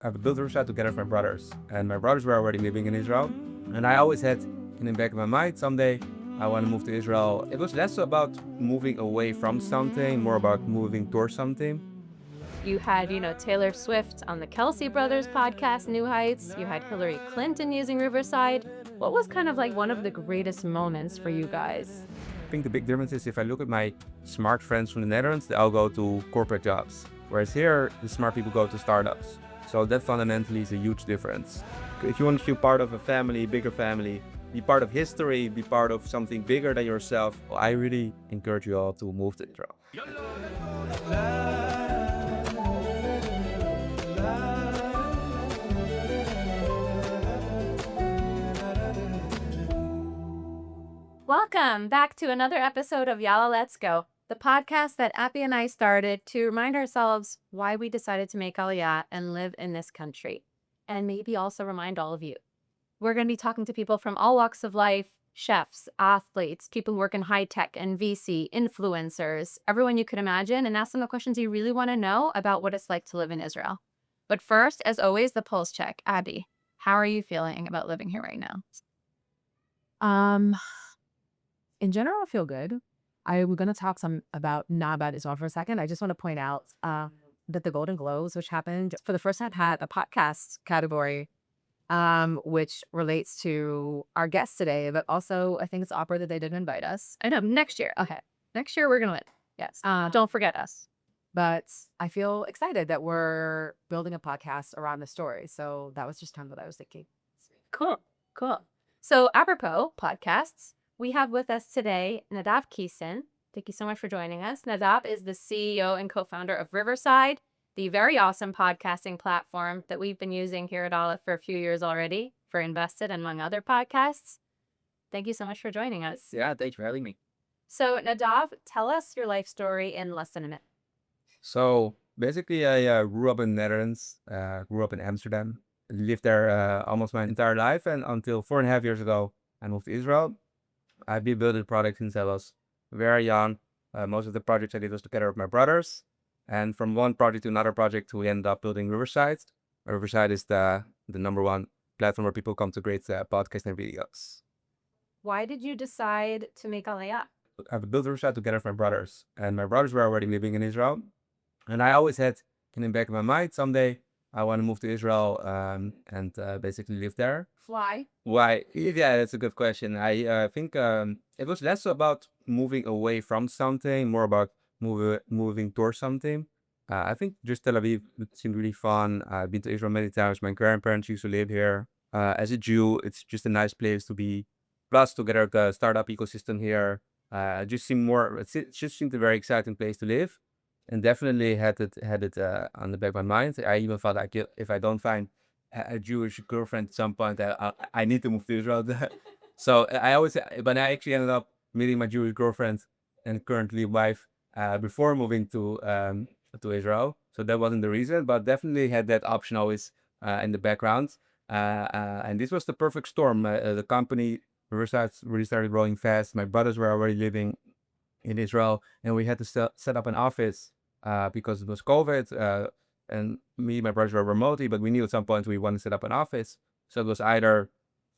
I built Riverside together with my brothers, and my brothers were already living in Israel. And I always had in the back of my mind, someday I want to move to Israel. It was less about moving away from something, more about moving towards something. You had, Taylor Swift on the Kelsey Brothers podcast, New Heights. You had Hillary Clinton using Riverside. What was kind of like one of the greatest moments for you guys? I think the big difference is if I look at my smart friends from the Netherlands, they all go to corporate jobs. Whereas here, the smart people go to startups. So that fundamentally is a huge difference. If you want to feel part of a family, bigger family, be part of history, be part of something bigger than yourself, I really encourage you all to move to Israel. Welcome back to another episode of Yalla, Let's Go, the podcast that Abbey and I started to remind ourselves why we decided to make Aliyah and live in this country, and maybe also remind all of you. We're going to be talking to people from all walks of life, chefs, athletes, people who work in high tech and VC, influencers, everyone you could imagine, and ask them the questions you really want to know about what it's like to live in Israel. But first, as always, the pulse check. Abbey, how are you feeling about living here right now? In general, I feel good. We're going to talk not about Israel for a second. I just want to point out that the Golden Globes, which happened for the first time, had a podcast category, which relates to our guest today, but also I think it's opera that they didn't invite us. I know, next year. Okay. Next year, we're going to win. Yes. Don't forget us. But I feel excited that we're building a podcast around the story. So that was just kind of what I was thinking. Cool. So apropos podcasts, we have with us today Nadav Keyson. Thank you so much for joining us. Nadav is the CEO and co-founder of Riverside, the very awesome podcasting platform that we've been using here at Aleph for a few years already for Invested and among other podcasts. Thank you so much for joining us. Yeah, thanks for having me. So Nadav, tell us your life story in less than a minute. So basically, I grew up in the Netherlands, grew up in Amsterdam, lived there almost my entire life. And until 4.5 years ago, I moved to Israel. I've been building products since I was very young. Most of the projects I did was together with my brothers. And from one project to another project, we ended up building Riverside. Riverside is the number one platform where people come to create podcasts and videos. Why did you decide to make Aliyah? I built Riverside together with my brothers. And my brothers were already living in Israel. And I always had in the back of my mind, someday I want to move to Israel and basically live there. Why? Why? Yeah, that's a good question. I think it was less about moving away from something, more about moving towards something. I think just Tel Aviv seemed really fun. I've been to Israel many times. My grandparents used to live here. As a Jew, it's just a nice place to be. Plus, together the startup ecosystem here, it just seemed a very exciting place to live. And definitely had it on the back of my mind. I even thought like if I don't find a Jewish girlfriend at some point, I need to move to Israel. So but I actually ended up meeting my Jewish girlfriend and currently wife before moving to Israel. So that wasn't the reason, but definitely had that option always in the background. And this was the perfect storm. The company Riverside really started growing fast. My brothers were already living in Israel, and we had to set up an office because it was COVID. And me and my brothers were remotely, but we knew at some point we wanted to set up an office. So it was either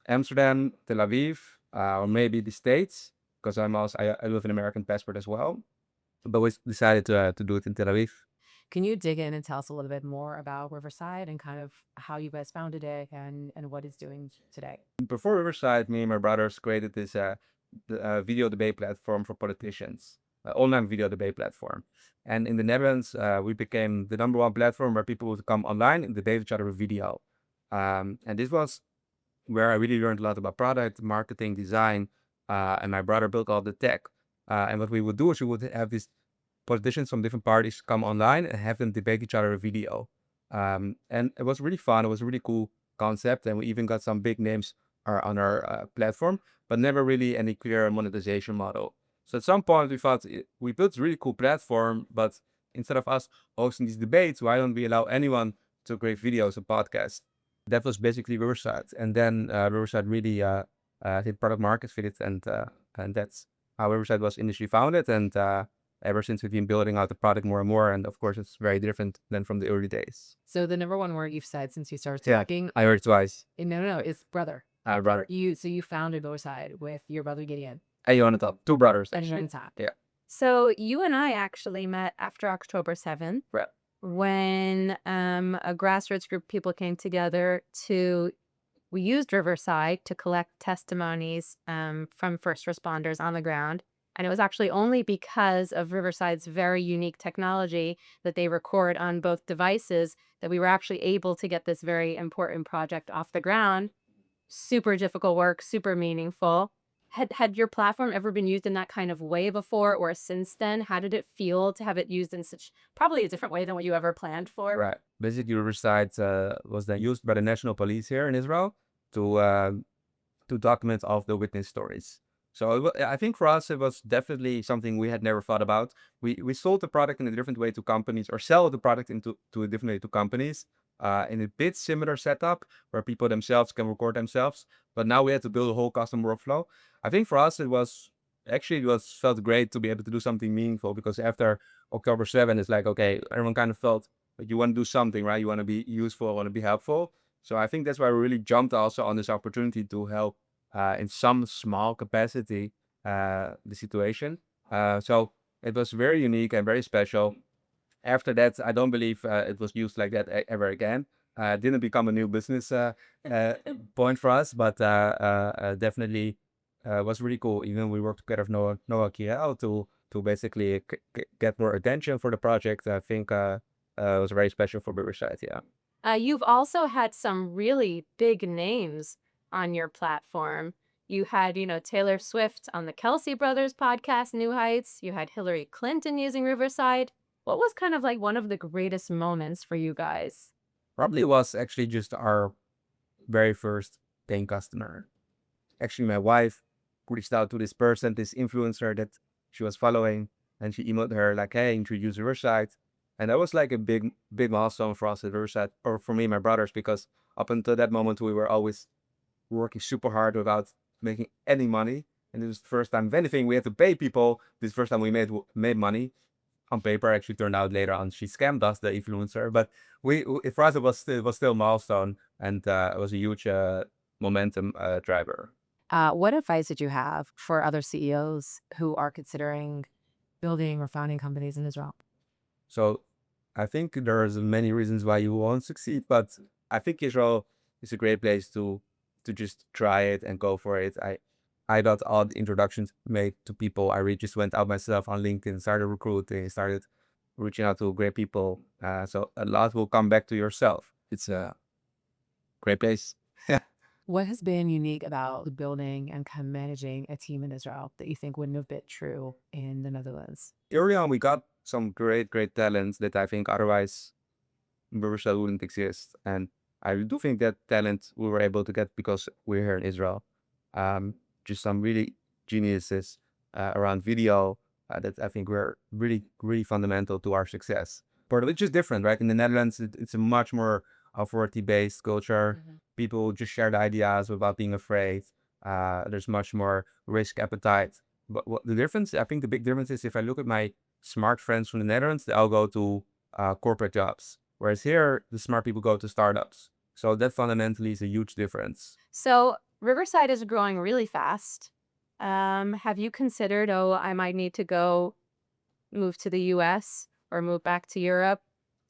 Amsterdam, Tel Aviv, or maybe the States, because I live an American passport as well. But we decided to do it in Tel Aviv. Can you dig in and tell us a little bit more about Riverside and kind of how you guys founded it and what it's doing today? Before Riverside, me and my brothers created this video debate platform for politicians, online video debate platform. And in the Netherlands, we became the number one platform where people would come online and debate each other with video. And this was where I really learned a lot about product, marketing, design, and my brother built all the tech. And what we would do is we would have these politicians from different parties come online and have them debate each other with video. And it was really fun. It was a really cool concept. And we even got some big names on our platform, but never really any clear monetization model. So at some point we thought we built a really cool platform, but instead of us hosting these debates, why don't we allow anyone to create videos or podcasts? That was basically Riverside. And then Riverside really hit product market fit, and that's how Riverside was initially founded. And ever since we've been building out the product more and more. And of course, it's very different than from the early days. So the number one word you've said since you started Yeah, talking, I heard twice. no, it's brother. Brother. So you founded Riverside with your brother Gideon Hey, Yonatan. Two brothers. and Yonatan. Yeah. So you and I actually met after October 7th. Right. When a grassroots group of people came together we used Riverside to collect testimonies from first responders on the ground. And it was actually only because of Riverside's very unique technology that they record on both devices that we were actually able to get this very important project off the ground. Super difficult work, super meaningful. Had your platform ever been used in that kind of way before or since then? How did it feel to have it used in such probably a different way than what you ever planned for? Right. Basically, Riverside was then used by the national police here in Israel to document all of the witness stories. So I think for us, it was definitely something we had never thought about. We sold the product in a different way to companies, or sell the product to a different way to companies, in a bit similar setup where people themselves can record themselves. But now we had to build a whole custom workflow. I think for us, it felt great to be able to do something meaningful, because after October 7th, it's like, okay, everyone kind of felt like you want to do something, right? You want to be useful, want to be helpful. So I think that's why we really jumped also on this opportunity to help in some small capacity the situation. So it was very unique and very special. After that, I don't believe it was used like that ever again. It didn't become a new business point for us, but definitely was really cool. Even we worked together with Noah Kiel to basically get more attention for the project. I think it was very special for Riverside. Yeah. You've also had some really big names on your platform. You had, Taylor Swift on the Kelsey Brothers podcast, New Heights. You had Hillary Clinton using Riverside. What was kind of like one of the greatest moments for you guys? Probably was actually just our very first paying customer. Actually, my wife reached out to this person, this influencer that she was following, and she emailed her like, "Hey, introduce Riverside." And that was like a big milestone for us at Riverside, or for me and my brothers, because up until that moment we were always working super hard without making any money. And it was the first time, if anything, we had to pay people. This is the first time we made money. On paper, actually turned out later on she scammed us, the influencer. But for us, it was still a milestone, and it was a huge momentum driver. What advice did you have for other CEOs who are considering building or founding companies in Israel? So I think there's many reasons why you won't succeed, but I think Israel is a great place to just try it and go for it. I got all the introductions made to people. I really just went out myself on LinkedIn, started recruiting, started reaching out to great people. So a lot will come back to yourself. It's a great place. What has been unique about building and kind of managing a team in Israel that you think wouldn't have been true in the Netherlands? Early on, we got some great talents that I think otherwise Riverside wouldn't exist. And I do think that talent we were able to get because we're here in Israel. Just some really geniuses around video that I think were really fundamental to our success. But it's just different, right? In the Netherlands, it's a much more authority-based culture. People just share the ideas without being afraid. There's much more risk appetite. But I think the big difference is, if I look at my smart friends from the Netherlands, they all go to corporate jobs. Whereas here, the smart people go to startups. So that fundamentally is a huge difference. So Riverside is growing really fast. Have you considered, I might need to go move to the US or move back to Europe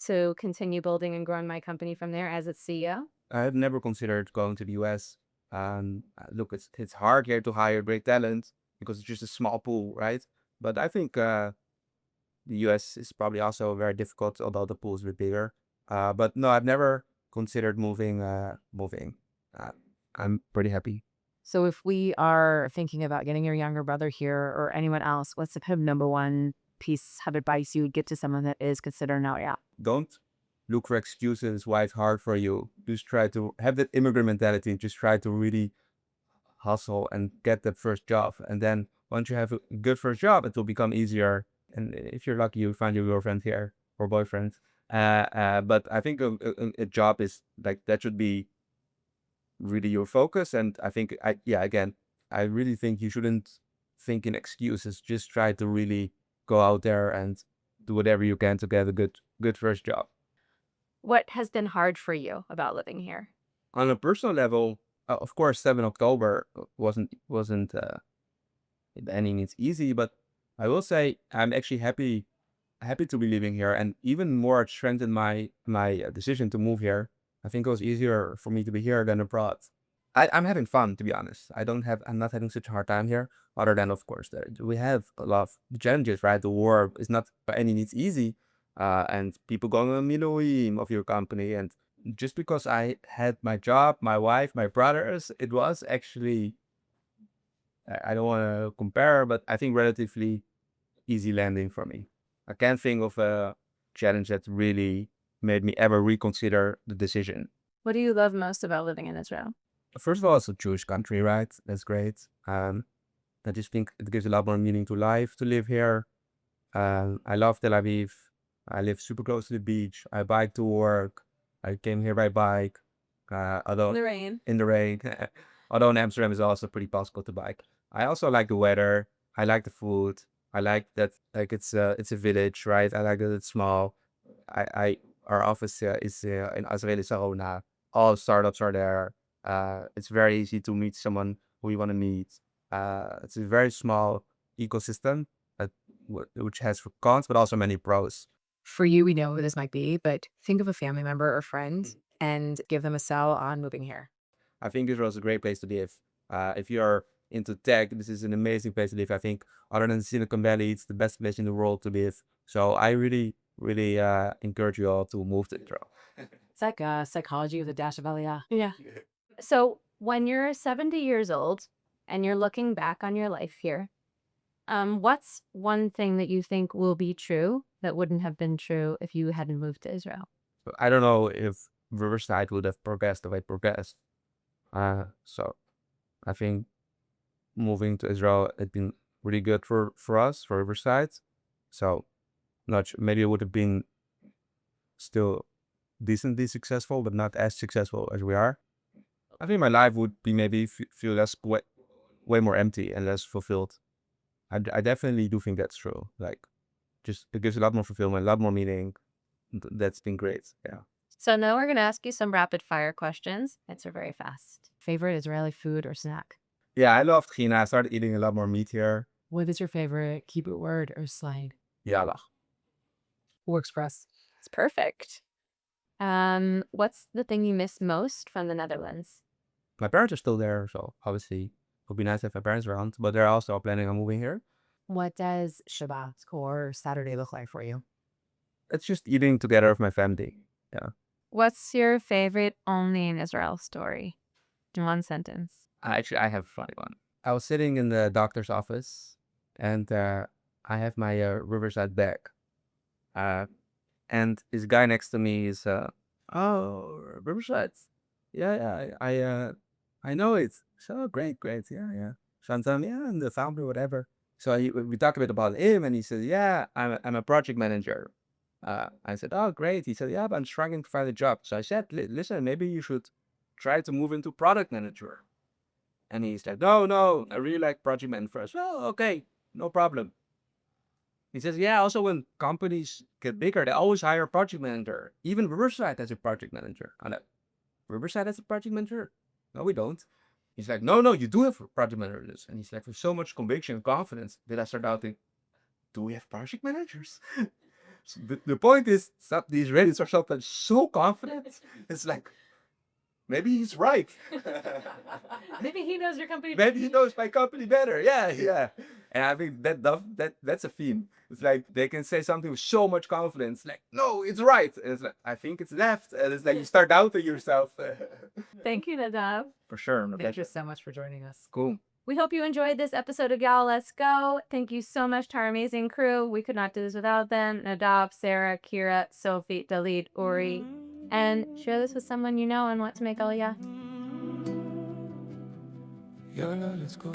to continue building and growing my company from there as its CEO? I have never considered going to the US. Look, it's hard here to hire great talent because it's just a small pool, right? But I think the US is probably also very difficult, although the pool is a bit bigger. But no, I've never considered moving. I'm pretty happy. So if we are thinking about getting your younger brother here or anyone else, what's the kind of number one piece of advice you would give to someone that is considering out? Yeah. Don't look for excuses why it's hard for you. Just try to have that immigrant mentality and just try to really hustle and get that first job. And then once you have a good first job, it will become easier. And if you're lucky, you find your girlfriend here or boyfriend. But I think a job is like, that should be really your focus. And I think, I really think you shouldn't think in excuses. Just try to really go out there and do whatever you can to get a good first job. What has been hard for you about living here? On a personal level, of course, 7 October wasn't by any means easy, but I will say I'm actually happy to be living here, and even more strengthened my decision to move here. I think it was easier for me to be here than abroad. I'm having fun, to be honest. I'm not having such a hard time here, other than, of course, that we have a lot of challenges, right? The war is not by any means easy, and people going on Miloim of your company, and just because I had my job, my wife, my brothers, it was actually, I don't want to compare, but I think relatively easy landing for me. I can't think of a challenge that really made me ever reconsider the decision. What do you love most about living in Israel? First of all, it's a Jewish country, right? That's great. I just think it gives a lot more meaning to life to live here. I love Tel Aviv. I live super close to the beach. I bike to work. I came here by bike. Although rain. in the rain, although in Amsterdam is also pretty possible to bike. I also like the weather. I like the food. I like that, like, it's a village, right? I like that it's small. I Our office is in Azrieli Sarona. All startups are there. It's very easy to meet someone who you want to meet. It's a very small ecosystem which has cons, but also many pros. For you, we know who this might be, but think of a family member or friend and give them a sell on moving here. I think Israel is a great place to live. If you're into tech, this is an amazing place to live. I think other than Silicon Valley, it's the best place in the world to live. So I really, really encourage you all to move to Israel. It's like psychology with a dash of Aliyah. Yeah. So when you're 70 years old and you're looking back on your life here, what's one thing that you think will be true that wouldn't have been true if you hadn't moved to Israel? I don't know if Riverside would have progressed the way it progressed. So I think moving to Israel had been really good for us, for Riverside. So not sure, maybe it would have been still decently successful, but not as successful as we are. I think my life would be maybe feel way more empty and less fulfilled. I definitely do think that's true. Like, just it gives a lot more fulfillment, a lot more meaning. That's been great. Yeah. So now we're going to ask you some rapid fire questions. Answer very fast. Favorite Israeli food or snack? Yeah, I loved China. I started eating a lot more meat here. What is your favorite Hebrew word or slang? Yalla. Works for us. It's perfect. What's the thing you miss most from the Netherlands? My parents are still there, so obviously it would be nice to have my parents around, but they're also planning on moving here. What does Shabbat or Saturday look like for you? It's just eating together with my family. Yeah. What's your favorite only in Israel story? In one sentence. Actually, I have a funny one. I was sitting in the doctor's office, and I have my Riverside bag. And this guy next to me is, oh, Riverside. Yeah, I know it. So great, yeah. Shantam, yeah, and the founder, whatever. So we talked a bit about him, and he said, yeah, I'm a project manager. I said, oh, great. He said, yeah, but I'm struggling to find a job. So I said, listen, maybe you should try to move into product manager. And he said, no, I really like project manager first. Well, okay, no problem. He says, yeah, also when companies get bigger, they always hire a project manager. Even Riverside has a project manager. I'm like, Riverside has a project manager? No, we don't. He's like, no, you do have project managers. And he's like, with so much conviction and confidence, did I start doubting, do we have project managers? So the point is, these Reddits are sometimes so confident. It's like, maybe he's right. Maybe he knows your company. Maybe he knows my company better. Yeah. And I think that's a theme. It's like they can say something with so much confidence, like, no, it's right. And it's like, I think it's left. And it's like you start doubting yourself. Thank you, Nadav. For sure. Thank you so much for joining us. Cool. We hope you enjoyed this episode of Yalla, Let's Go. Thank you so much to our amazing crew. We could not do this without them. Nadav, Sarah, Kira, Sophie, Dalit, Uri. And share this with someone you know and want to make Aliyah. Yalla, let's go.